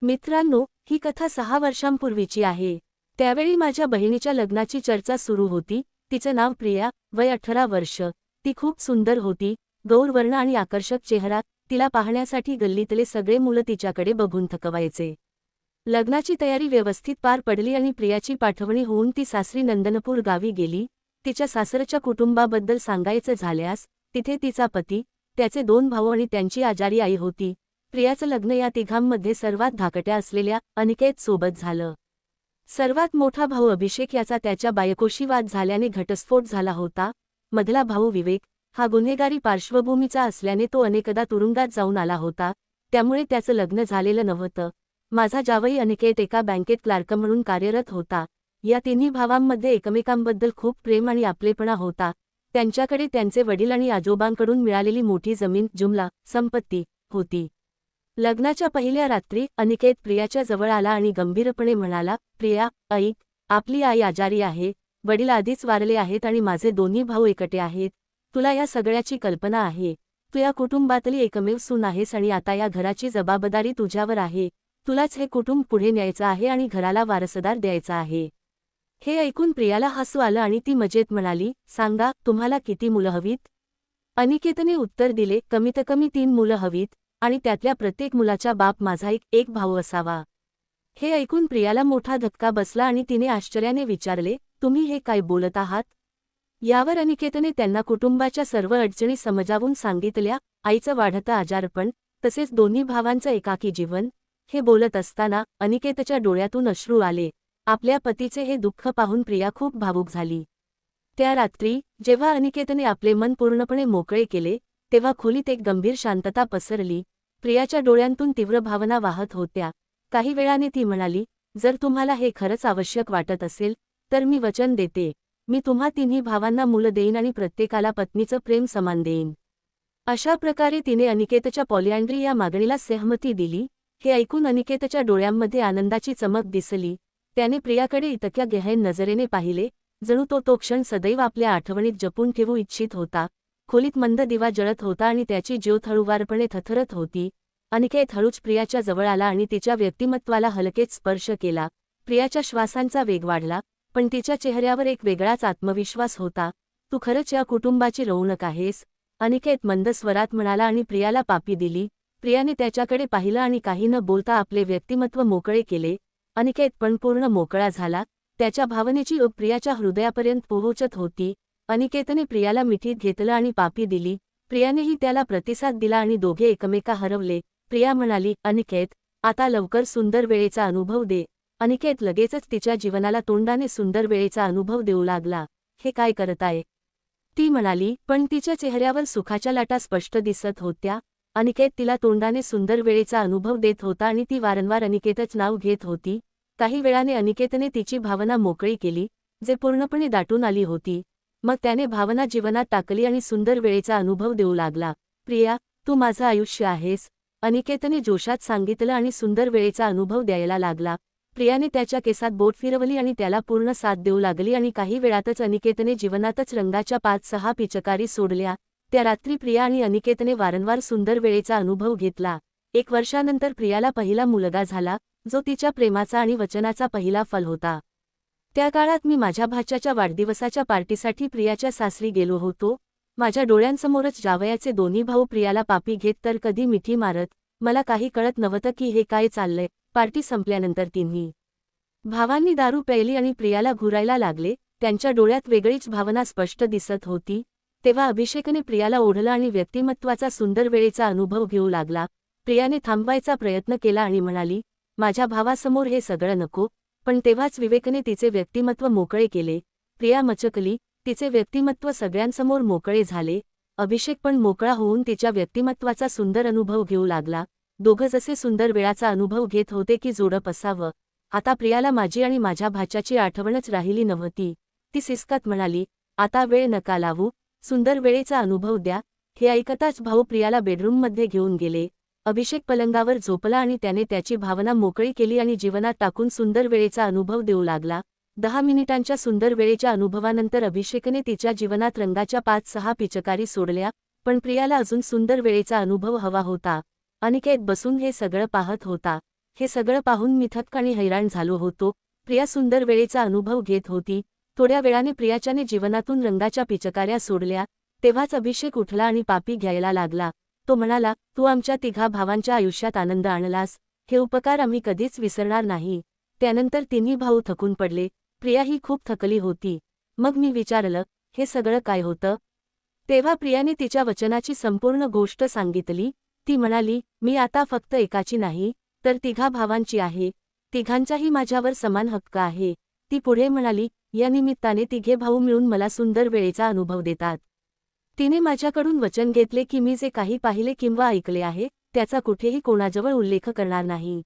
मित्रांनो, ही कथा 6 वर्षांपूर्वीची आहे। त्यावेळी माझ्या बहिणीच्या लग्नाची चर्चा सुरू होती। तिचं नाव प्रिया, वय 18 वर्ष। ती खूप सुंदर होती, गौरवर्ण आणि आकर्षक चेहरा। तिला पाहण्यासाठी गल्लीतले सगळे मुलं तिच्याकडे बघून थकवायचे। लग्नाची तयारी व्यवस्थित पार पडली आणि प्रियाची पाठवणी होऊन ती सासरी नंदनपूर गावी गेली। तिच्या सासरच्या कुटुंबाबद्दल सांगायचं झाल्यास, तिथे तिचा पती, त्याचे 2 भाऊ आणि त्यांची आजारी आई होती। प्रियाचं लग्न या तिघांमध्ये सर्वात धाकट्या असलेल्या अनिकेत सोबत झालं। सर्वात मोठा भाऊ अभिषेक याचा त्याच्या बायकोशी वाद झाल्याने घटस्फोट झाला होता। मधला भाऊ विवेक हा गुन्हेगारी पार्श्वभूमीचा असल्याने तो अनेकदा तुरुंगात जाऊन आला होता, त्यामुळे त्याचं लग्न झालेलं नव्हतं। माझा जावई अनिकेत एका बँकेत क्लार्क म्हणून कार्यरत होता। या तिन्ही भावांमध्ये एकमेकांबद्दल खूप प्रेम आणि आपलेपणा होता। त्यांच्याकडे त्यांचे वडील आणि आजोबांकडून मिळालेली मोठी जमीन जुमला संपत्ती होती। लग्नाच्या पहिल्या रात्री अनिकेत प्रियाच्या जवळ आला आणि गंभीरपणे म्हणाला, प्रिया, ऐक, आपली आई आजारी आहे, वडील आधीच वारले आहेत आणि माझे दोन्ही भाऊ एकटे आहेत। तुला या सगळ्याची कल्पना आहे। तू या कुटुंबातली एकमेव सून आहेस आणि आता या घराची जबाबदारी तुझ्यावर आहे। तुलाच हे कुटुंब पुढे न्यायचं आहे आणि घराला वारसदार द्यायचा आहे। हे ऐकून प्रियाला हसू आलं आणि ती मजेत म्हणाली, सांगा, तुम्हाला किती मुलं हवीत? अनिकेतने उत्तर दिले, कमीत कमी 3 मुलं हवीत आणि त्यातल्या प्रत्येक मुलाचा बाप माझा एक भाऊ असावा। हे ऐकून प्रियाला मोठा धक्का बसला आणि तिने आश्चर्याने विचारले, तुम्ही हे काय बोलत आहात? यावर अनिकेतने त्यांना कुटुंबाच्या सर्व अडचणी समजावून सांगितल्या, आईचं वाढतं आजारपण, तसेच दोन्ही भावांचं एकाकी जीवन। हे बोलत असताना अनिकेतच्या डोळ्यातून अश्रू आले। आपल्या पतीचे हे दुःख पाहून प्रिया खूप भावुक झाली। त्या रात्री जेव्हा अनिकेतने आपले मन पूर्णपणे मोकळे केले, तेव्हा खोलीत एक गंभीर शांतता पसरली। प्रियाच्या डोळ्यांतून तीव्र भावना वाहत होत्या। काही वेळाने ती म्हणाली, जर तुम्हाला हे खरंच आवश्यक वाटत असेल, तर मी वचन देते, मी तुम्हा तिन्ही भावांना मुलं देईन आणि प्रत्येकाला पत्नीचं प्रेम समान देईन। अशा प्रकारे तिने अनिकेतच्या पॉलिअँड्री या मागणीला सहमती दिली। हे ऐकून अनिकेतच्या डोळ्यांमध्ये आनंदाची चमक दिसली। त्याने प्रियाकडे इतक्या गहन नजरेने पाहिले, जणू तो क्षण सदैव आपल्या आठवणीत जपून ठेवू इच्छित होता। खोलीत मंद दिवा जळत होता आणि त्याची ज्योत हळूवारपणे थरथरत होती। अनिकेत हळूच प्रियाच्या जवळ आला आणि तिच्या व्यक्तिमत्वाला हलकेच स्पर्श केला। प्रियाच्या श्वासांचा वेग वाढला, पण तिच्या चेहऱ्यावर एक वेगळाच आत्मविश्वास होता। तू खरंच या कुटुंबाची रौनक आहेस, अनिकेत मंद स्वरात म्हणाला आणि प्रियाला पापी दिली। प्रियाने त्याच्याकडे पाहिलं आणि काही न बोलता आपले व्यक्तिमत्व मोकळे केले। अनिकेत पण पूर्ण मोकळा झाला। त्याच्या भावनेची ओघ प्रियाच्या हृदयापर्यंत पोहोचत होती। अनिकेतने प्रियाला मिठीत घेतलं आणि पापी दिली। प्रियानेही त्याला प्रतिसाद दिला आणि दोघे एकमेका हरवले। प्रिया म्हणाली, अनिकेत, आता लवकर सुंदर वेळेचा अनुभव दे। अनिकेत लगेचच तिच्या जीवनाला तोंडाने सुंदर वेळेचा अनुभव देऊ लागला। हे काय करताय? ती म्हणाली, पण तिच्या चेहऱ्यावर सुखाच्या लाटा स्पष्ट दिसत होत्या। अनिकेत तिला तोंडाने सुंदर वेळेचा अनुभव देत होता आणि ती वारंवार अनिकेतच नाव घेत होती। काही वेळाने अनिकेतने तिची भावना मोकळी केली, जे पूर्णपणे दाटून आली होती। मग त्याने भावना जीवनात टाकली आणि सुंदर वेळेचा अनुभव देऊ लागला। प्रिया, तू माझं आयुष्य आहेस, अनिकेतने जोशात सांगितलं आणि सुंदर वेळेचा अनुभव द्यायला लागला। प्रियाने त्याच्या केसात बोट फिरवली आणि त्याला पूर्ण साथ देऊ लागली आणि काही वेळातच अनिकेतने जीवनातच रंगाच्या 5-6 पिचकारी सोडल्या। त्या रात्री प्रिया आणि अनिकेतने वारंवार सुंदर वेळेचा अनुभव घेतला। 1 वर्षानंतर प्रियाला पहिला मुलगा झाला, जो तिच्या प्रेमाचा आणि वचनाचा पहिला फल होता। त्या काळात मी माझ्या भाच्याच्या वाढदिवसाच्या पार्टीसाठी प्रियाच्या सासरी गेलो होतो। माझ्या डोळ्यांसमोरच जावयाचे दोन्ही भाऊ प्रियाला पापी घेत तर कधी मिठी मारत। मला काही कळत नव्हतं की हे काय चाललंय। पार्टी संपल्यानंतर तिन्ही भावांनी दारू प्यायली आणि प्रियाला घुरायला लागले। त्यांच्या डोळ्यात वेगळीच भावना स्पष्ट दिसत होती। तेव्हा अभिषेकने प्रियाला ओढलं आणि व्यक्तिमत्वाचा सुंदर वेळेचा अनुभव घेऊ लागला। प्रियाने थांबवायचा प्रयत्न केला आणि म्हणाली, माझ्या भावासमोर हे सगळं नको। पण तेव्हाच विवेकने तिचे व्यक्तिमत्व मोकळे केले। प्रिया मचकली, तिचे व्यक्तिमत्व सगळ्यांसमोर मोकळे झाले। अभिषेक पण मोकळा होऊन तिच्या व्यक्तिमत्वाचा सुंदर अनुभव घेऊ लागला। दोघं जसे सुंदर वेळाचा अनुभव घेत होते की जोडप असावं। आता प्रियाला माझी आणि माझ्या भाच्याची आठवणच राहिली नव्हती। ती सिसकत म्हणाली, आता वेळ नका लावू, सुंदर वेळेचा अनुभव द्या। हे ऐकताच भाऊ प्रियाला बेडरूममध्ये घेऊन गेले। अभिषेक पलंगावर झोपला आणि त्याने त्याची भावना मोकळी केली आणि जीवनात टाकून सुंदर वेळेचा अनुभव देऊ लागला। 10 मिनिटांच्या सुंदर वेळेच्या अनुभवानंतर अभिषेकने तिच्या जीवनात रंगाच्या 5-6 पिचकारी सोडल्या, पण प्रियाला अजून सुंदर वेळेचा अनुभव हवा होता। अनिकेत बसून हे सगळं पाहत होता। हे सगळं पाहून मी थक्क आणि हैराण झालो होतो. प्रिया सुंदर वेळेचा अनुभव घेत होती. थोड्या वेळाने प्रियाच्याने जीवनातून रंगाच्या पिचकाऱ्या सोडल्या. तेव्हाच अभिषेक उठला आणि पापी घ्यायला लागला. तो म्हणाला, तू आमच्या तिघा भावांच्या आयुष्यात आनंद आणलास. हे उपकार आम्ही कधीच विसरणार नाही. त्यानंतर तिन्ही भाऊ थकून पडले. प्रियाही खूप थकली होती. मग मी विचारलं, हे सगळं काय होतं? तेव्हा प्रियाने तिच्या वचनाची संपूर्ण गोष्ट सांगितली. ती म्हणाली, मी आता फक्त एकाची नाही, तर तिघा भावांची आहे. तिघांचाही माझ्यावर समान हक्क आहे. ती पुढे म्हणाली, या निमित्ताने तिघे भाऊ मिळून मला सुंदर वेळेचा अनुभव देतात. तिने माझ्याकडून वचन घेतले की मी जे काही पाहिले किंवा ऐकले आहे, त्याचा कुठेही कोणाजवळ उल्लेख करणार नाही.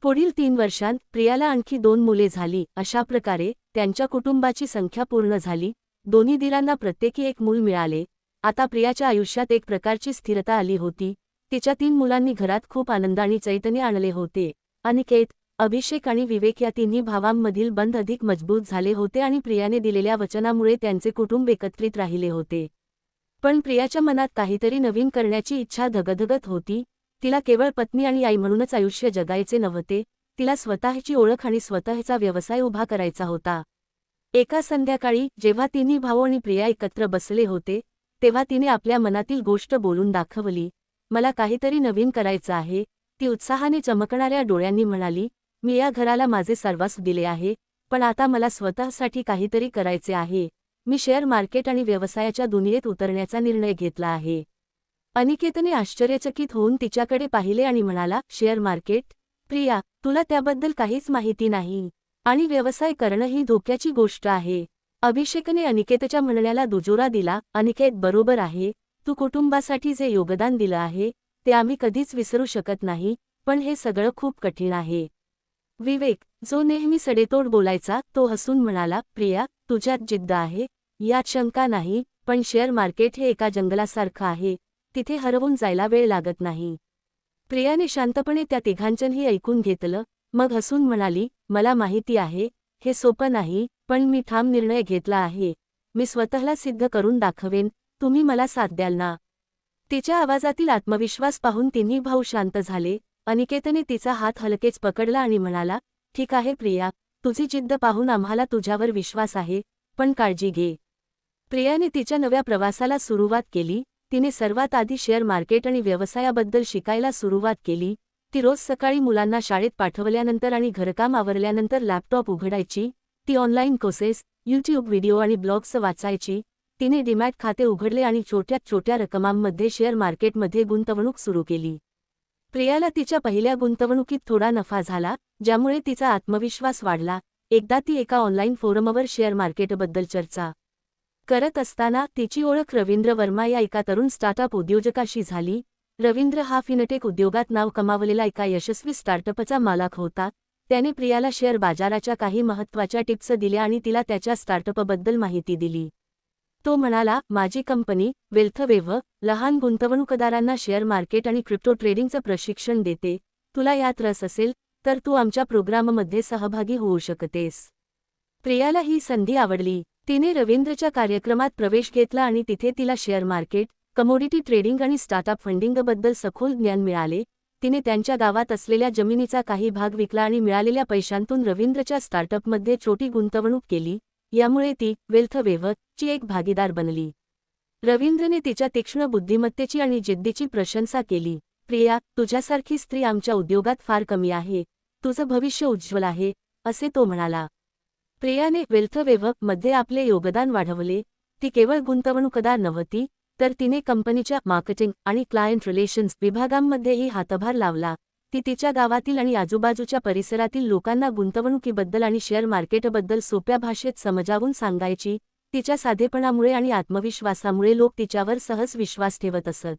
पुढील 3 वर्षांत प्रियाला आणखी 2 मुले झाली. अशा प्रकारे त्यांच्या कुटुंबाची संख्या पूर्ण झाली. दोन्ही दिरांना प्रत्येकी एक मूल मिळाले. आता प्रियाच्या आयुष्यात एक प्रकारची स्थिरता आली होती. तिच्या 3 मुलांनी घरात खूप आनंद आणि चैतन्य आणले होते. अनिकेत, अभिषेक आणि विवेक या तिन्ही भावांमधील बंध अधिक मजबूत झाले होते आणि प्रियाने दिलेल्या वचनामुळे त्यांचे कुटुंब एकत्रित राहिले होते. पण प्रियाच्या मनात काहीतरी नवीन करण्याची इच्छा धगधगत होती. तिला केवळ पत्नी आणि आई म्हणूनच आयुष्य जगायचे नव्हते. तिला स्वतःची ओळख आणि स्वतःचा व्यवसाय उभा करायचा होता. एका संध्याकाळी जेव्हा तिन्ही भाऊ आणि प्रिया एकत्र बसले होते, तेव्हा तिने आपल्या मनातील गोष्ट बोलून दाखवली. मला काहीतरी नवीन करायचं आहे. ती उत्साहाने चमकणाऱ्या डोळ्यांनी म्हणाली, मी या घराला माझे सर्वस्व दिले आहे, पण आता मला स्वतःसाठी काहीतरी करायचे आहे. मी शेअर मार्केट आणि व्यवसायाच्या दुनियेत उतरण्याचा निर्णय घेतला आहे. अनिकेतने आश्चर्यचकित होऊन तिच्याकडे पाहिले आणि म्हणाला, शेअर मार्केट? प्रिया, तुला त्याबद्दल काहीच माहिती नाही. आणि व्यवसाय करणं ही धोक्याची गोष्ट आहे. अभिषेकने अनिकेतच्या म्हणण्याला दुजोरा दिला. अनिकेत, बरोबर आहे. तू कुटुंबासाठी जे योगदान दिलं आहे, ते आम्ही कधीच विसरू शकत नाही, पण हे सगळं खूप कठीण आहे. विवेक, जो नेहमी सडेतोड बोलायचा, तो हसून म्हणाला, प्रिया, तुझ्यात जिद्द आहे, यात शंका नाही, पण शेअर मार्केट हे एका जंगलासारखं आहे. तिथे हरवून जायला वेळ लागत नाही. प्रियाने शांतपणे त्या तिघांचंही ऐकून घेतलं. मग हसून म्हणाली, मला माहिती आहे, हे सोपं नाही, पण मी ठाम निर्णय घेतला आहे. मी स्वतःला सिद्ध करून दाखवेन. तुम्ही मला साथ द्याल ना? तिच्या आवाजातील आत्मविश्वास पाहून तिन्ही भाऊ शांत झाले. अनिकेतने तिचा हात हलकेच पकडला आणि म्हणाला, ठीक आहे प्रिया, तुझी जिद्द पाहून आम्हाला तुझ्यावर विश्वास आहे, पण काळजी घे. प्रियाने तिच्या नव्या प्रवासाला सुरुवात केली. तिने सर्वात आधी शेअर मार्केट आणि व्यवसायाबद्दल शिकायला सुरुवात केली. ती रोज सकाळी मुलांना शाळेत पाठवल्यानंतर आणि घरकाम आवरल्यानंतर लॅपटॉप उघडायची. ती ऑनलाईन कोर्सेस, यूट्यूब व्हिडिओ आणि ब्लॉग्स वाचायची. तिने डीमॅट खाते उघडले आणि छोट्या छोट्या रकमांमध्ये शेअर मार्केटमध्ये गुंतवणूक सुरू केली. प्रियाला तिच्या पहिल्या गुंतवणुकीत थोडा नफा झाला, ज्यामुळे तिचा आत्मविश्वास वाढला. एकदा ती एका ऑनलाईन फोरमवर शेअर मार्केटबद्दल चर्चा करत असताना तिची ओळख रवींद्र वर्मा या एका तरुण स्टार्टअप उद्योजकाशी झाली. रवींद्र हा फिनटेक उद्योगात नाव कमावलेला एका यशस्वी स्टार्टअपचा मालक होता. त्याने प्रियाला शेअर बाजाराच्या काही महत्त्वाच्या टिप्स दिल्या आणि तिला त्याच्या स्टार्टअपबद्दल माहिती दिली. तो म्हणाला, माझी कंपनी वेल्थवेव्ह लहान गुंतवणूकदारांना शेअर मार्केट आणि क्रिप्टो ट्रेडिंगचं प्रशिक्षण देते. तुला यात रस असेल तर तू आमच्या प्रोग्राममध्ये सहभागी होऊ शकतेस. प्रियाला ही संधी आवडली. तिने रवींद्रच्या कार्यक्रमात प्रवेश घेतला आणि तिथे तिला शेअर मार्केट, कमोडिटी ट्रेडिंग आणि स्टार्टअप फंडिंगबद्दल सखोल ज्ञान मिळाले. तिने त्यांच्या गावात असलेल्या जमिनीचा काही भाग विकला आणि मिळालेल्या पैशांतून रवींद्रच्या स्टार्टअपमध्ये छोटी गुंतवणूक केली. यामुळे ती वेल्थवेव्हची एक भागीदार बनली. रवींद्रने तिच्या तीक्ष्ण बुद्धिमत्तेची आणि जिद्दीची प्रशंसा केली. प्रिया, तुझ्यासारखी स्त्री आमच्या उद्योगात फार कमी आहे. तुझं भविष्य उज्ज्वल आहे, असे तो म्हणाला. प्रियाने वेल्थवेव्हमध्ये आपले योगदान वाढवले. ती केवळ गुंतवणूकदार नव्हती, तर तिने कंपनीच्या मार्केटिंग आणि क्लायंट रिलेशन्स विभागांमध्येही हातभार लावला. ती तिच्या गावातील आणि आजूबाजूच्या परिसरातील लोकांना गुंतवणुकीबद्दल आणि शेअर मार्केटबद्दल सोप्या भाषेत समजावून सांगायची. तिच्या साधेपणामुळे आणि आत्मविश्वासामुळे लोक तिच्यावर सहज विश्वास ठेवत असत.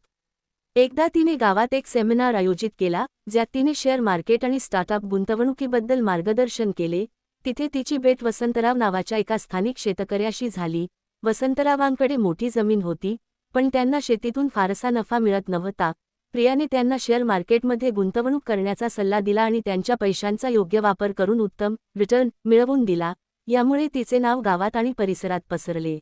एकदा तिने गावात एक सेमिनार आयोजित केला, ज्यात तिने शेअर मार्केट आणि स्टार्टअप गुंतवणुकीबद्दल मार्गदर्शन केले. तिथे तिची भेट वसंतराव नावाच्या एका स्थानिक शेतकऱ्याशी झाली. वसंतरावांकडे मोठी जमीन होती, पण त्यांना शेतीतून फारसा नफा मिळत नव्हता. प्रियाने त्यांना शेअर मार्केटमध्ये गुंतवणूक करण्याचा सल्ला दिला आणि त्यांच्या पैशांचा योग्य वापर करून उत्तम रिटर्न मिळवून दिला. यामुळे तिचे नाव गावात आणि परिसरात पसरले.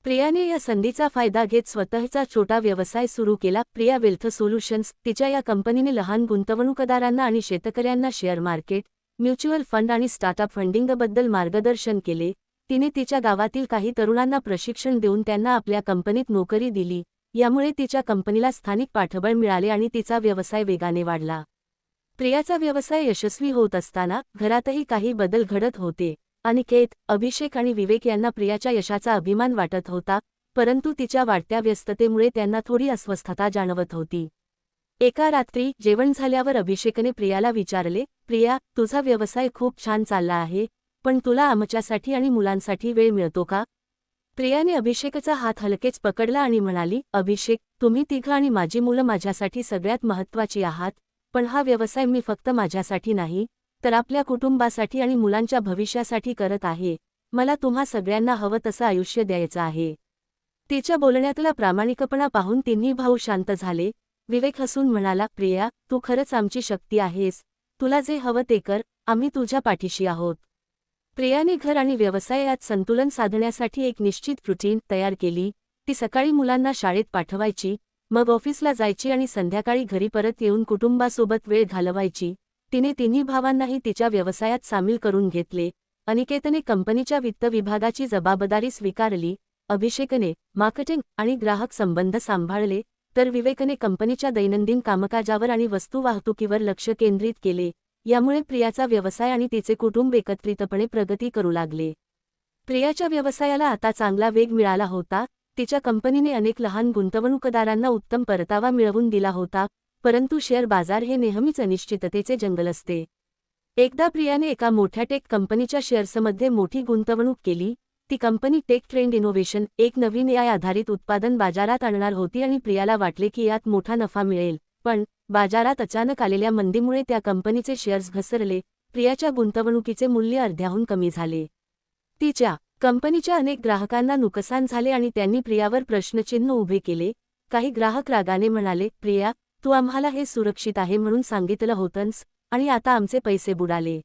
प्रियाने या संधीचा फायदा घेत स्वतःचा छोटा व्यवसाय सुरू केला. Priya wealth solutions. तिच्या या कंपनीने लहान गुंतवणूकदारांना आणि शेतकऱ्यांना शेअर मार्केट, म्युच्युअल फंड आणि स्टार्टअप फंडिंगबद्दल मार्गदर्शन केले. तिने तिच्या गावातील काही तरुणांना प्रशिक्षण देऊन त्यांना आपल्या कंपनीत नोकरी दिली. यामुळे तिच्या कंपनीला स्थानिक पाठबळ मिळाले आणि तिचा व्यवसाय वेगाने वाढला. प्रियाचा व्यवसाय यशस्वी होत असताना घरातही काही बदल घडत होते. अनिकेत, अभिषेक आणि विवेक यांना प्रियाच्या यशाचा अभिमान वाटत होता, परंतु तिच्या वाढत्या व्यस्ततेमुळे त्यांना थोडी अस्वस्थता जाणवत होती. एका रात्री जेवण झाल्यावर अभिषेकने प्रियाला विचारले, प्रिया, तुझा व्यवसाय खूप छान चालला आहे, पण तुला आमच्यासाठी आणि मुलांसाठी वेळ मिळतो का? प्रियाने अभिषेकचा हात हलकेच पकडला आणि म्हणाली, अभिषेक, तुम्ही तिघं आणि माझी मुलं माझ्यासाठी सगळ्यात महत्त्वाची आहात, पण हा व्यवसाय मी फक्त माझ्यासाठी नाही, तर आपल्या कुटुंबासाठी आणि मुलांच्या भविष्यासाठी करत आहे. मला तुम्हा सगळ्यांना हवं तसं आयुष्य द्यायचं आहे. तिच्या बोलण्यातला प्रामाणिकपणा पाहून तिन्ही भाऊ शांत झाले. विवेक हसून म्हणाला, प्रिया, तू खरंच आमची शक्ती आहेस. तुला जे हवं ते कर, आम्ही तुझ्या पाठीशी आहोत. प्रियाने घर आणि व्यवसाय यात संतुलन साधण्यासाठी एक निश्चित रुटीन तयार केली. ती सकाळी मुलांना शाळेत पाठवायची, मग ऑफिसला जायची आणि संध्याकाळी घरी परत येऊन कुटुंबासोबत वेळ घालवायची. तिने तिन्ही भावांनाही तिच्या व्यवसायात सामील करून घेतले. अनिकेतने कंपनीच्या वित्त विभागाची जबाबदारी स्वीकारली, अभिषेकने मार्केटिंग आणि ग्राहक संबंध सांभाळले, तर विवेकने कंपनीच्या दैनंदिन कामकाजावर आणि वस्तू वाहतुकीवर लक्ष केंद्रित केले. यामुळे प्रियाचा व्यवसाय आणि तिचे कुटुंब एकत्रितपणे प्रगती करू लागले. प्रियाच्या व्यवसायाला आता चांगला वेग मिळाला होता. तिच्या कंपनीने अनेक लहान गुंतवणूकदारांना उत्तम परतावा मिळवून दिला होता, परंतु शेअर बाजार हे नेहमीच अनिश्चिततेचे जंगल असते. एकदा प्रियाने एका मोठ्या टेक कंपनीच्या शेअर्समध्ये मोठी गुंतवणूक केली. ती कंपनी टेक ट्रेंड इनोव्हेशन, एक नवीन AI आधारित उत्पादन बाजारात आणणार होती आणि प्रियाला वाटले की यात मोठा नफा मिळेल. पण बाजारात अचानक आलेल्या मंदीमुळे त्या कंपनीचे शेअर्स घसरले. प्रियाच्या गुंतवणुकीचे मूल्य अर्ध्याहून कमी झाले. तिच्या कंपनीच्या अनेक ग्राहकांना नुकसान झाले आणि त्यांनी प्रियावर प्रश्नचिन्ह उभे केले. काही ग्राहक रागाने म्हणाले, प्रिया, तू आम्हाला हे सुरक्षित आहे म्हणून सांगितलं होतंस आणि आता आमचे पैसे बुडाले.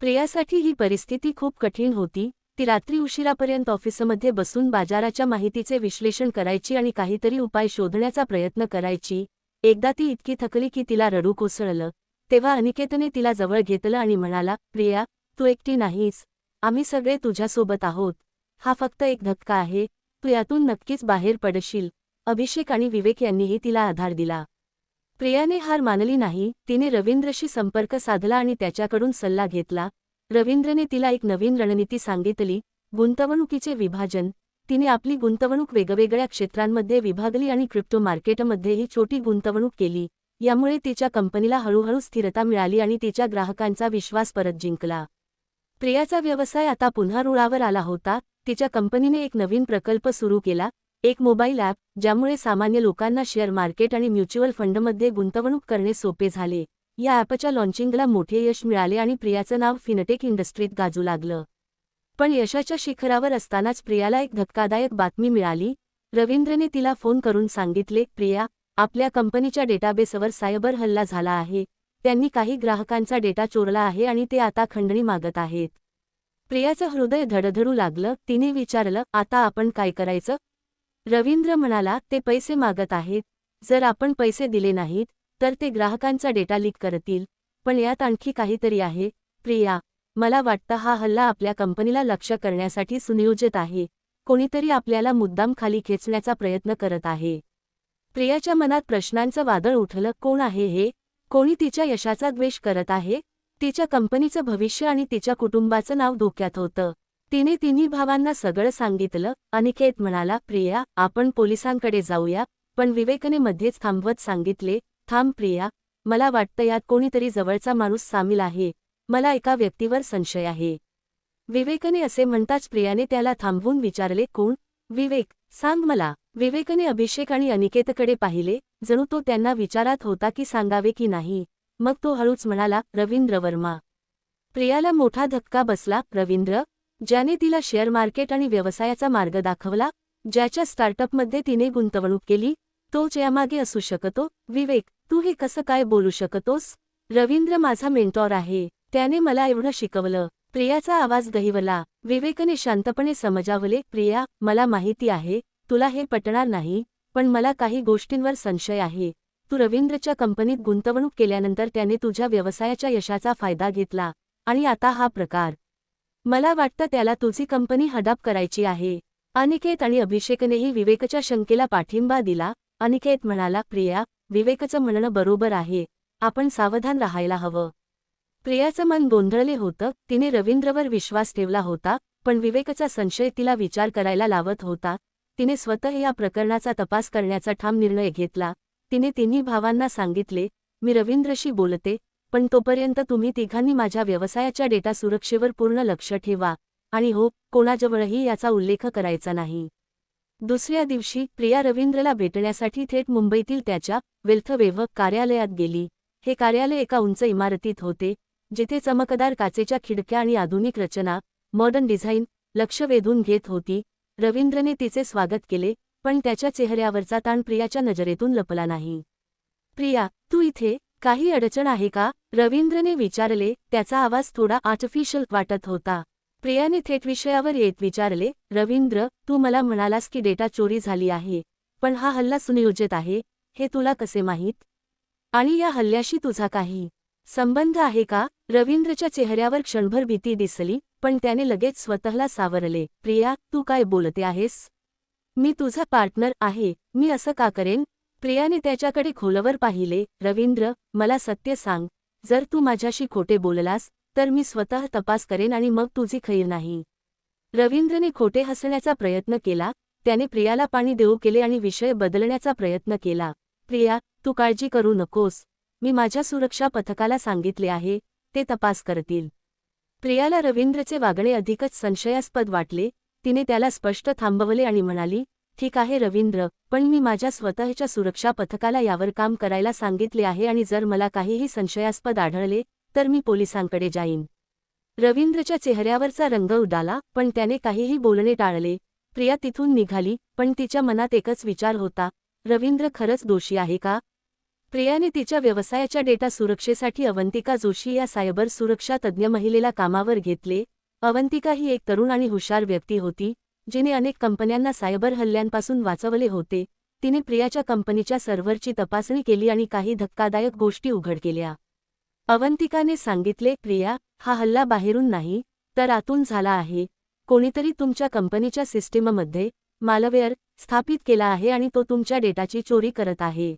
प्रियासाठी ही परिस्थिती खूप कठीण होती. ती रात्री उशिरापर्यंत ऑफिसमध्ये बसून बाजाराच्या माहितीचे विश्लेषण करायची आणि काहीतरी उपाय शोधण्याचा प्रयत्न करायची. एकदा ती इतकी थकली की तिला रडू कोसळलं. तेव्हा अनिकेतने तिला जवळ घेतलं आणि म्हणाला, प्रिया, तू एकटी नाहीस. आम्ही सगळे तुझ्यासोबत आहोत. हा फक्त एक धक्का आहे, तू यातून नक्कीच बाहेर पडशील. अभिषेक आणि विवेक यांनीही तिला आधार दिला. प्रियाने हार मानली नाही. तिने रवींद्रशी संपर्क साधला आणि त्याच्याकडून सल्ला घेतला. रवींद्रने तिला एक नवीन रणनीती सांगितली, गुंतवणुकीचे विभाजन. तिने आपली गुंतवणूक वेगवेगळ्या क्षेत्रांमध्ये विभागली आणि क्रिप्टो मार्केटमध्येही छोटी गुंतवणूक केली. यामुळे तिच्या कंपनीला हळूहळू स्थिरता मिळाली आणि तिच्या ग्राहकांचा विश्वास परत जिंकला. प्रियाचा व्यवसाय आता पुन्हा रुळावर आला होता. तिच्या कंपनीने एक नवीन प्रकल्प सुरू केला, एक मोबाईल ॲप, ज्यामुळे सामान्य लोकांना शेअर मार्केट आणि म्युच्युअल फंडमध्ये गुंतवणूक करणे सोपे झाले. या ॲपच्या लॉन्चिंगला मोठे यश मिळाले आणि प्रियाचं नाव फिनटेक इंडस्ट्रीत गाजू लागलं. पण यशाच्या शिखरावर असतानाच प्रियाला एक धक्कादायक बातमी मिळाली. रवींद्रने तिला फोन करून सांगितले, प्रिया, आपल्या कंपनीच्या डेटाबेसवर सायबर हल्ला झाला आहे. त्यांनी काही ग्राहकांचा डेटा चोरला आहे आणि ते आता खंडणी मागत आहेत. प्रियाचं हृदय धडधडू लागलं. तिने विचारलं, आता आपण काय करायचं? रवींद्र म्हणाला, ते पैसे मागत आहेत. जर आपण पैसे दिले नाहीत तर ते ग्राहकांचा डेटा लीक करतील. पण यात आणखी काहीतरी आहे, प्रिया. मला वाटतं हा हल्ला आपल्या कंपनीला लक्ष्य करण्यासाठी सुनियोजित आहे. कोणीतरी आपल्याला मुद्दाम खाली खेचण्याचा प्रयत्न करत आहे. प्रियाच्या मनात प्रश्नांचं वादळ उठलं. कोण आहे हे? कोणी तिच्या यशाचा द्वेष करत आहे? तिच्या कंपनीचं भविष्य आणि तिच्या कुटुंबाचं नाव धोक्यात होतं. तिने तिन्ही भावांना सगळं सांगितलं. अनिकेत म्हणाला, प्रिया, आपण पोलिसांकडे जाऊया. पण विवेकने मध्येच थांबवत सांगितले, थांब प्रिया, मला वाटतं यात कोणीतरी जवळचा माणूस सामील आहे. मला एका व्यक्तीवर संशय आहे. विवेकने असे म्हणताच प्रियाने त्याला थांबवून विचारले, कोण? विवेक, सांग मला. विवेकने अभिषेक आणि अनिकेतकडे पाहिले, जणू तो त्यांना विचारात होता की सांगावे की नाही. मग तो हळूच म्हणाला, रवींद्र वर्मा. प्रियाला मोठा धक्का बसला. रवींद्र, ज्याने तिला शेअर मार्केट आणि व्यवसायाचा मार्ग दाखवला, ज्याच्या स्टार्टअपमध्ये तिने गुंतवणूक केली, तोच यामागे असू शकतो? विवेक, तू हे कसं काय बोलू शकतोस? रवींद्र माझा मेंटॉर आहे. त्याने मला एवढं शिकवलं. प्रियाचा आवाज गहिवला. विवेकने शांतपणे समजावले, प्रिया, मला माहिती आहे तुला हे पटणार नाही, पण मला काही गोष्टींवर संशय आहे. तू रवींद्रच्या कंपनीत गुंतवणूक केल्यानंतर त्याने तुझ्या व्यवसायाच्या यशाचा फायदा घेतला, आणि आता हा प्रकार. मला वाटतं त्याला तुझी कंपनी हडप करायची आहे. अनिकेत आणि अभिषेकनेही विवेकच्या शंकेला पाठिंबा दिला. अनिकेत म्हणाला, प्रिया, विवेकचं म्हणणं बरोबर आहे, आपण सावधान राहायला हवं. प्रियाचं मन गोंधळले होतं. तिने रवींद्रवर विश्वास ठेवला होता, पण विवेकचा संशय तिला विचार करायला लावत होता. तिने स्वतः या प्रकरणाचा तपास करण्याचा ठाम निर्णय घेतला. तिने तिन्ही भावांना सांगितले, मी रवींद्रशी बोलते, पण तोपर्यंत तुम्ही तिघांनी माझ्या व्यवसायाच्या डेटा सुरक्षेवर पूर्ण लक्ष ठेवा, आणि हो, कोणाजवळही याचा उल्लेख करायचा नाही. दुसऱ्या दिवशी प्रिया रवींद्रला भेटण्यासाठी थेट मुंबईतील त्याच्या वेल्थवेव्ह कार्यालयात गेली. हे कार्यालय एका उंच इमारतीत होते, जिथे चमकदार काचेच्या खिडक्या आणि आधुनिक रचना, मॉडर्न डिझाईन लक्ष वेधून घेत होती. रवींद्रने तिचे स्वागत केले, पण त्याच्या चेहऱ्यावरचा ताण प्रियाच्या नजरेतून लपला नाही. प्रिया, तू इथे, काही अडचण आहे का? रवींद्रने विचारले. त्याचा आवाज थोडा आर्टिफिशियल वाटत होता. प्रियाने थेट विषयावर येत विचारले, रवींद्र, तू मला म्हणालास की डेटा चोरी झाली आहे, पण हा हल्ला सुनियोजित आहे, हे तुला कसे माहीत? आणि या हल्ल्याशी तुझा काही संबंध आहे का? रवींद्रच्या चेहऱ्यावर क्षणभर भीती दिसली, पण त्याने लगेच स्वतःला सावरले. प्रिया, तू काय बोलते आहेस? मी तुझा पार्टनर आहे, मी असं का करेन? प्रियाने त्याच्याकडे खोलवर पाहिले. रवींद्र, मला सत्य सांग, जर तू माझ्याशी खोटे बोललास तर मी स्वतः तपास करेन आणि मग तुझी खैर नाही. रवींद्रने खोटे हसण्याचा प्रयत्न केला. त्याने प्रियाला पाणी देऊ केले आणि विषय बदलण्याचा प्रयत्न केला. प्रिया, तू काळजी करू नकोस, मी माझ्या सुरक्षा पथकाला सांगितले आहे, ते तपास करतील. प्रियाला रवींद्रचे वागणे अधिकच संशयास्पद वाटले. तिने त्याला स्पष्ट थांबवले आणि म्हणाली, ठीक आहे रवींद्र, पण मी माझ्या स्वतःच्या सुरक्षा पथकाला यावर काम करायला सांगितले आहे आणि जर मला काहीही संशयास्पद आढळले तर मी पोलिसांकडे जाईन. रवींद्रच्या चेहऱ्यावरचा रंग उडाला, पण त्याने काहीही बोलणे टाळले. प्रिया तिथून निघाली, पण तिच्या मनात एकच विचार होता, रवींद्र खरंच दोषी आहे का? प्रियाने तिच्या व्यवसायाच्या डेटा सुरक्षेसाठी अवंतिका जोशी या सायबर सुरक्षा तज्ज्ञ महिलेला कामावर घेतले. अवंतिका ही एक तरुण आणि हुशार व्यक्ती होती, जिने अनेक कंपन्यांना सायबर हल्ल्यांपासून वाचवले होते. तिने प्रियाच्या कंपनीच्या सर्व्हरची तपासणी केली आणि काही धक्कादायक गोष्टी उघड केल्या. अवंतिकाने सांगितले, प्रिया, हा हल्ला बाहेरून नाही, तर आतून झाला आहे. कोणीतरी तुमच्या कंपनीच्या सिस्टीममध्ये मालवेअर स्थापित केला आहे आणि तो तुमच्या डेटाची चोरी करत आहे.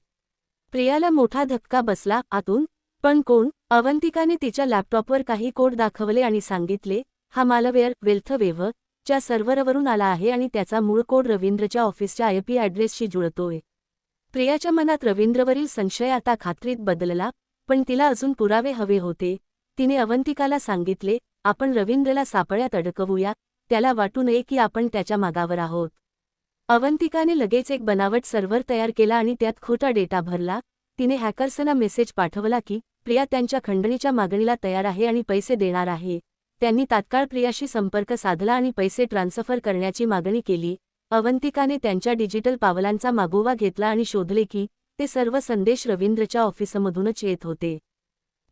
प्रियाला मोठा धक्का बसला. आतून? पण कोण? अवंतिकाने तिच्या लॅपटॉपवर काही कोड दाखवले आणि सांगितले, हा मालवेअर वेल्थवेव्ह च्या सर्व्हरवरून आला आहे आणि त्याचा मूळ कोड रवींद्रच्या ऑफिसच्या आयपी ॲड्रेसशी जुळतोय. प्रियाच्या मनात रवींद्रवरील संशय आता खात्रीत बदलला, पण तिला अजून पुरावे हवे होते. तिने अवंतिकाला सांगितले, आपण रवींद्रला सापळ्यात अडकवूया, त्याला वाटू नये की आपण त्याच्या मागावर आहोत. अवंतिकाने लगेच एक बनावट सर्व्हर तयार केला आणि त्यात खोटा डेटा भरला. तिने हॅकर्सना मेसेज पाठवला की प्रिया त्यांच्या खंडणीच्या मागणीला तयार आहे आणि पैसे देणार आहे. त्यांनी तात्काळ प्रियाशी संपर्क साधला आणि पैसे ट्रान्सफर करण्याची मागणी केली. अवंतिकाने त्यांच्या डिजिटल पावलांचा मागोवा घेतला आणि शोधले की ते सर्व संदेश रवींद्रच्या ऑफिसमधूनच येत होते.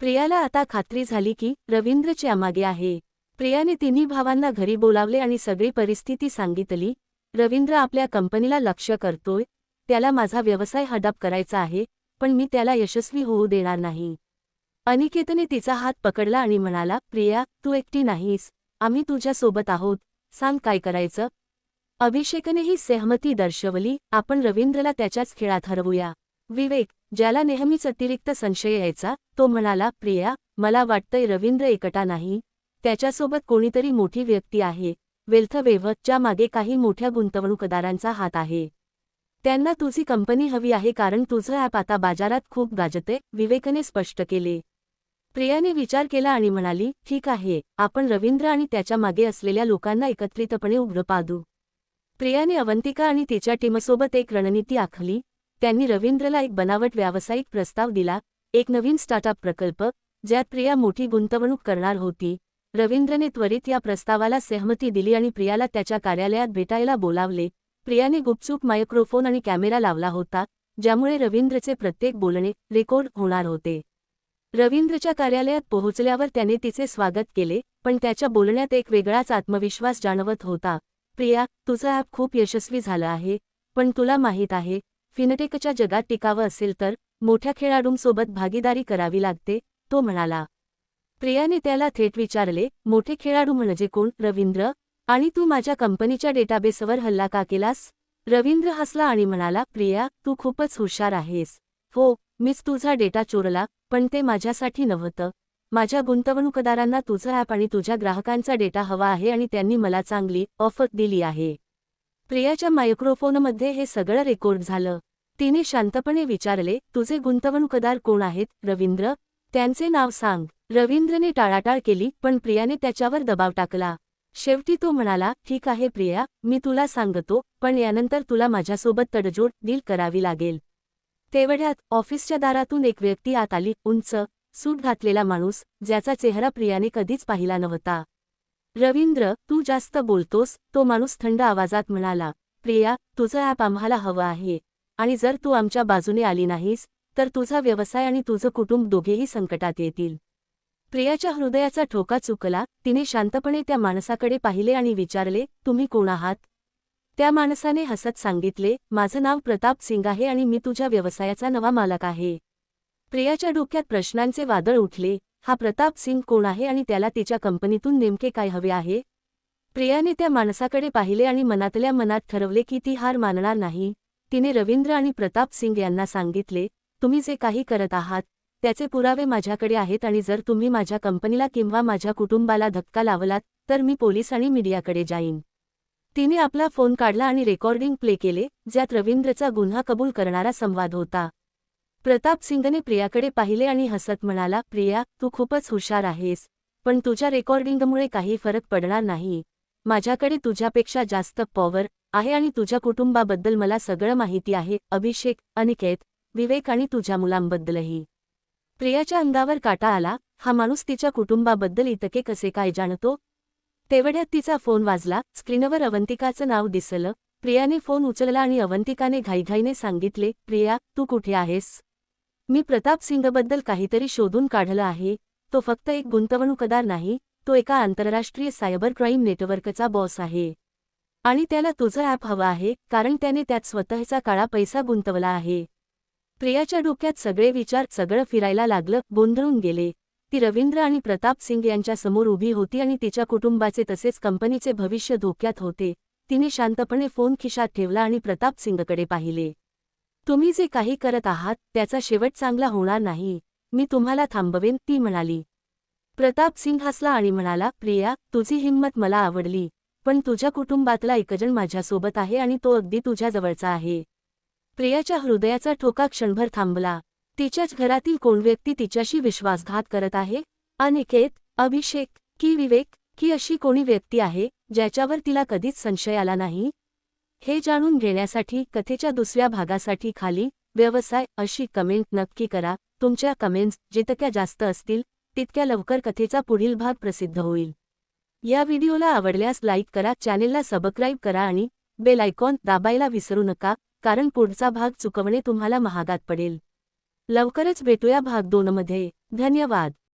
प्रियाला आता खात्री झाली की रवींद्र यामागे आहे. प्रियाने तिन्ही भावांना घरी बोलावले आणि सगळी परिस्थिती सांगितली. रवींद्र आपल्या कंपनीला लक्ष्य करतोय, त्याला माझा व्यवसाय हडप करायचा आहे, पण मी त्याला यशस्वी होऊ देणार नाही. अनिकेतने तिचा हात पकडला आणि म्हणाला, प्रिया, तू एकटी नाहीस, आम्ही तुझ्यासोबत आहोत, सांग काय करायचं? अभिषेकनेही सहमती दर्शवली. आपण रवींद्रला त्याच्याच खेळात हरवूया. विवेक, ज्याला नेहमीच अतिरिक्त संशय यायचा, तो म्हणाला, प्रिया, मला वाटतंय रवींद्र एकटा नाही, त्याच्यासोबत कोणीतरी मोठी व्यक्ती आहे. वेल्थवेव्ह च्या मागे काही मोठ्या गुंतवणूकदारांचा हात आहे. त्यांना तुझी कंपनी हवी आहे कारण तुझं ॲप आता बाजारात खूप गाजते, विवेकने स्पष्ट केले. प्रियाने विचार केला आणि म्हणाली, ठीक आहे, आपण रवींद्र आणि त्याच्या मागे असलेल्या लोकांना एकत्रितपणे उघड पाडू. प्रियाने अवंतिका आणि तिच्या टीमसोबत एक रणनीती आखली. त्यांनी रवींद्रला एक बनावट व्यावसायिक प्रस्ताव दिला, एक नवीन स्टार्टअप प्रकल्प, ज्यात प्रिया मोठी गुंतवणूक करणार होती. रवींद्रने त्वरित या प्रस्तावाला सहमती दिली आणि प्रियाला त्याच्या कार्यालयात भेटायला बोलावले. प्रियाने गुपचूप मायक्रोफोन आणि कॅमेरा लावला होता, ज्यामुळे रवींद्रचे प्रत्येक बोलणे रेकॉर्ड होणार होते. रवींद्रच्या कार्यालयात पोहोचल्यावर त्याने तिचे स्वागत केले, पण त्याच्या बोलण्यात एक वेगळाच आत्मविश्वास जाणवत होता. प्रिया, तुझं ॲप खूप यशस्वी झालं आहे, पण तुला माहीत आहे, फिनटेकच्या जगात टिकावं असेल तर मोठ्या खेळाडूंसोबत भागीदारी करावी लागते, तो म्हणाला. प्रियाने त्याला थेट विचारले, मोठे खेळाडू म्हणजे कोण? रवींद्र, आणि तू माझ्या कंपनीच्या डेटाबेसवर हल्ला का केलास? रवींद्र हसला आणि म्हणाला, प्रिया, तू खूपच हुशार आहेस. हो, मीच तुझा डेटा चोरला, पण ते माझ्यासाठी नव्हतं. माझ्या गुंतवणूकदारांना तुझं ॲप आणि तुझ्या ग्राहकांचा डेटा हवा आहे आणि त्यांनी मला चांगली ऑफर दिली आहे. प्रियाच्या मायक्रोफोनमध्ये हे सगळं रेकॉर्ड झालं. तिने शांतपणे विचारले, तुझे गुंतवणूकदार कोण आहेत? रवींद्र, त्यांचे नाव सांग. रवींद्रने टाळाटाळ केली, पण प्रियाने त्याच्यावर दबाव टाकला. शेवटी तो म्हणाला, ठीक आहे प्रिया, मी तुला सांगतो, पण यानंतर तुला माझ्यासोबत तडजोड डील करावी लागेल. तेवढ्यात ऑफिसच्या दारातून एक व्यक्ती आत आली, उंच, सूट घातलेला माणूस, ज्याचा चेहरा प्रियाने कधीच पाहिला नव्हता. रवींद्र, तू जास्त बोलतोस, तो माणूस थंड आवाजात म्हणाला. प्रिया, तुझं ॲप आम्हाला हवं आहे, आणि जर तू आमच्या बाजूने आली नाहीस, तर तुझा व्यवसाय आणि तुझं कुटुंब दोघेही संकटात येतील. प्रियाच्या हृदयाचा ठोका चुकला. तिने शांतपणे त्या माणसाकडे पाहिले आणि विचारले, तुम्ही कोण आहात? त्या माणसाने हसत सांगितले, माझं नाव प्रताप सिंग आहे आणि मी तुझ्या व्यवसायाचा नवा मालक आहे. प्रियाच्या डोक्यात प्रश्नांचे वादळ उठले. हा प्रताप सिंग कोण आहे आणि त्याला तिच्या कंपनीतून नेमके काय हवे आहे? प्रियाने त्या माणसाकडे पाहिले आणि मनातल्या मनात ठरवले की ती हार मानणार नाही. तिने रवींद्र आणि प्रताप सिंग यांना सांगितले, तुम्ही जे काही करत आहात त्याचे पुरावे माझ्याकडे आहेत आणि जर तुम्ही माझ्या कंपनीला किंवा माझ्या कुटुंबाला धक्का लावलात तर मी पोलीस आणि मीडियाकडे जाईन. तिने आपला फोन काढला आणि रेकॉर्डिंग प्ले केले, ज्यात रवींद्रचा गुन्हा कबूल करणारा संवाद होता. प्रताप सिंगने प्रियाकडे पाहिले आणि हसत म्हणाला, प्रिया, तू खूपच हुशार आहेस, पण तुझ्या रेकॉर्डिंगमुळे काही फरक पडणार नाही. माझ्याकडे तुझ्यापेक्षा जास्त पॉवर आहे आणि तुझ्या कुटुंबाबद्दल मला सगळं माहिती आहे, अभिषेक, अनिकेत, विवेक आणि तुझ्या मुलांबद्दलही. प्रियाच्या अंगावर काटा आला. हा माणूस तिच्या कुटुंबाबद्दल इतके कसे काय जाणतो? तेवढ्यात तिचा फोन वाजला. स्क्रीनवर अवंतिकाचं नाव दिसलं. प्रियाने फोन उचलला आणि अवंतिकाने घाईघाईने सांगितले, प्रिया, तू कुठे आहेस? मी प्रताप सिंगबद्दल काहीतरी शोधून काढलं आहे. तो फक्त एक गुंतवणूकदार नाही, तो एका आंतरराष्ट्रीय सायबर क्राईम नेटवर्कचा बॉस आहे. आणि त्याला तुझं ॲप हवं आहे, कारण त्याने त्यात स्वतःचा काळा पैसा गुंतवला आहे. प्रियाच्या डोक्यात सगळे विचार सगळं फिरायला लागलं, गोंधळून गेले. ती रवींद्र आणि प्रताप सिंग यांच्या समोर उभी होती आणि तिच्या कुटुंबाचे तसेच कंपनीचे भविष्य धोक्यात होते. तिने शांतपणे फोन खिशात ठेवला आणि प्रताप सिंगकडे पाहिले. तुम्ही जे काही करत आहात त्याचा शेवट चांगला होणार नाही. मी तुम्हाला थांबवेन, ती म्हणाली. प्रताप सिंग हसला आणि म्हणाला, प्रिया, तुझी हिंमत मला आवडली, पण तुझ्या कुटुंबातला एकजण माझ्यासोबत आहे आणि तो अगदी तुझ्या जवळचा आहे. प्रियाच्या हृदयाचा ठोका क्षणभर थांबला. तिच्याच घरातील कोण व्यक्ती तिच्याशी विश्वासघात करत आहे? अनिकेत, अभिषेक की विवेक, की अशी कोणी व्यक्ती आहे ज्याच्यावर तिला कधीच संशय आला नाही? हे जाणून घेण्यासाठी कथेच्या दुसऱ्या भागासाठी खाली व्यवसाय अशी कमेंट नक्की करा. तुमच्या कमेंट्स जितक्या जास्त असतील तितक्या लवकर कथेचा पुढील भाग प्रसिद्ध होईल. या व्हिडिओला आवडल्यास लाईक करा, चॅनेलला सबस्क्राईब करा आणि बेल आयकॉन दाबायला विसरू नका, कारण पुढचा भाग चुकवणे तुम्हाला महागात पडेल. लवकरच भेटूया भाग 2 मध्ये. धन्यवाद.